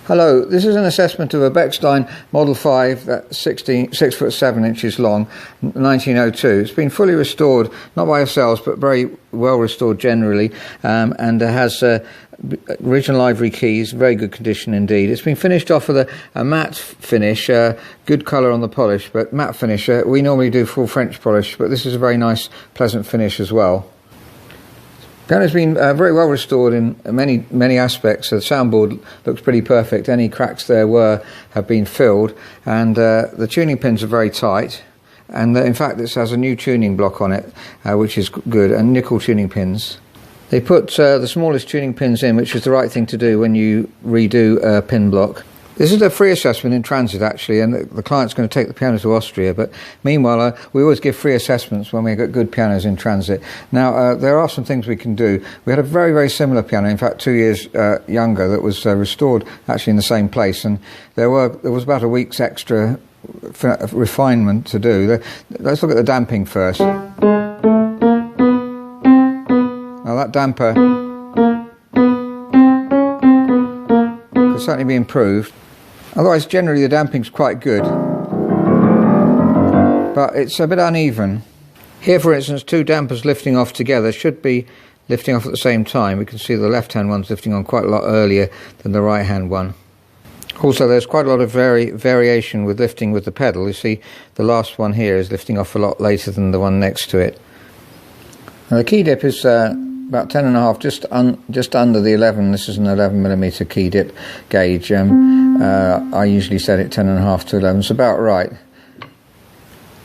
Hello, this is an assessment of a Bechstein Model 5 that's 6 foot 7 inches long, 1902. It's been fully restored, not by ourselves, but very well restored generally, and has original ivory keys, very good condition indeed. It's been finished off with a matte finish, good colour on the polish, but matte finish. We normally do full French polish, but this is a very nice, pleasant finish as well. The piano's been very well restored in many aspects. The soundboard looks pretty perfect. Any cracks there have been filled, and the tuning pins are very tight. And in fact, this has a new tuning block on it, which is good, and nickel tuning pins. They put the smallest tuning pins in, which is the right thing to do when you redo a pin block. This is a free assessment in transit, actually, and the client's going to take the piano to Austria. But meanwhile, we always give free assessments when we get good pianos in transit. Now, there are some things we can do. We had a very, very similar piano, in fact, 2 years younger, that was restored actually in the same place, and there was about a week's extra refinement to do. Let's look at the damping first. Now, that damper could certainly be improved. Otherwise, generally the damping's quite good, but it's a bit uneven. Here, for instance, two dampers lifting off together should be lifting off at the same time. We can see the left-hand one's lifting on quite a lot earlier than the right-hand one. Also, there's quite a lot of variation with lifting with the pedal. You see, the last one here is lifting off a lot later than the one next to it. Now, the key dip is about 10.5, just under the 11. This is an 11mm key dip gauge. I usually set it 10.5 to 11. It's about right.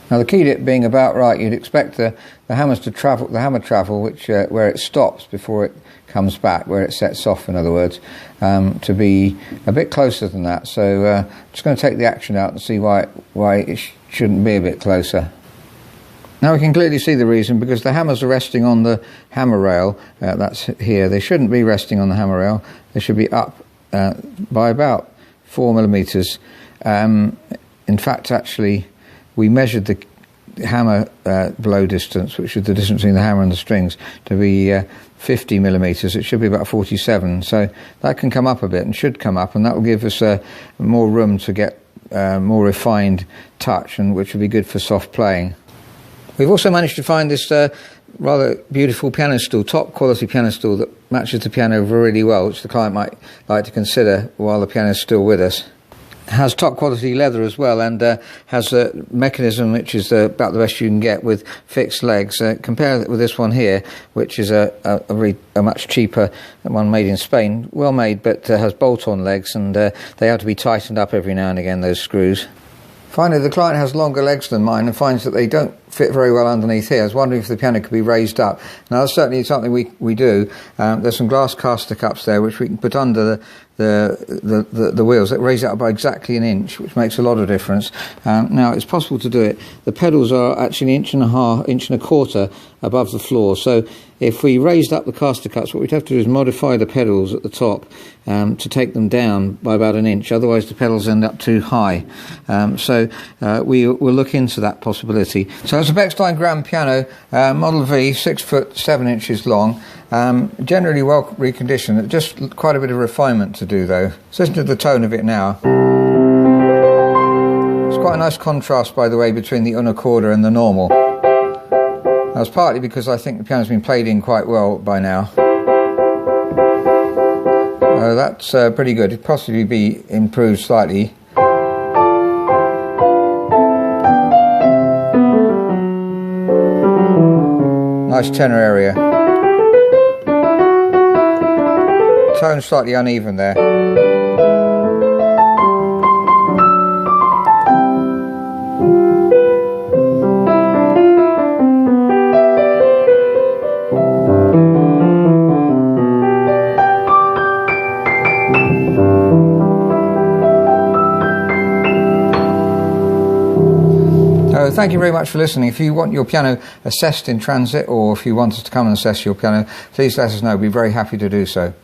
Now, the key dip being about right, you'd expect the hammer travel, which where it stops before it comes back, where it sets off, in other words, to be a bit closer than that. So I'm just going to take the action out and see why it shouldn't be a bit closer. Now we can clearly see the reason, because the hammers are resting on the hammer rail. That's here. They shouldn't be resting on the hammer rail. They should be up by about 4mm. In fact, actually, we measured the hammer blow distance, which is the distance between the hammer and the strings, to be 50mm. It should be about 47. So that can come up a bit, and should come up, and that will give us more room to get more refined touch, and which will be good for soft playing. We've also managed to find this rather beautiful piano stool, top quality piano stool, that matches the piano really well, which the client might like to consider while the piano is still with us. It has top quality leather as well, and has a mechanism which is about the best you can get, with fixed legs. Compare it with this one here, which is a much cheaper one made in Spain, well made, but has bolt-on legs, and they have to be tightened up every now and again, those screws. Finally, the client has longer legs than mine and finds that they don't fit very well underneath here. I was wondering if the piano could be raised up. Now, that's certainly something we do. There's some glass caster cups there which we can put under the wheels that raise it up by exactly an inch, which makes a lot of difference. Now, it's possible to do it. The pedals are actually an inch and a quarter above the floor. So if we raised up the caster cups, what we'd have to do is modify the pedals at the top to take them down by about an inch. Otherwise, the pedals end up too high. So we will look into that possibility. So it's a Bechstein grand piano, Model V, 6 foot 7 inches long. Generally well reconditioned. Just quite a bit of refinement to do, though. So listen to the tone of it now. It's quite a nice contrast, by the way, between the una corda and the normal. That's partly because I think the piano's been played in quite well by now. That's pretty good. It'd possibly be improved slightly. Nice tenor area. Tone slightly uneven there. Thank you very much for listening. If you want your piano assessed in transit, or if you want us to come and assess your piano, please let us know. We'd be very happy to do so.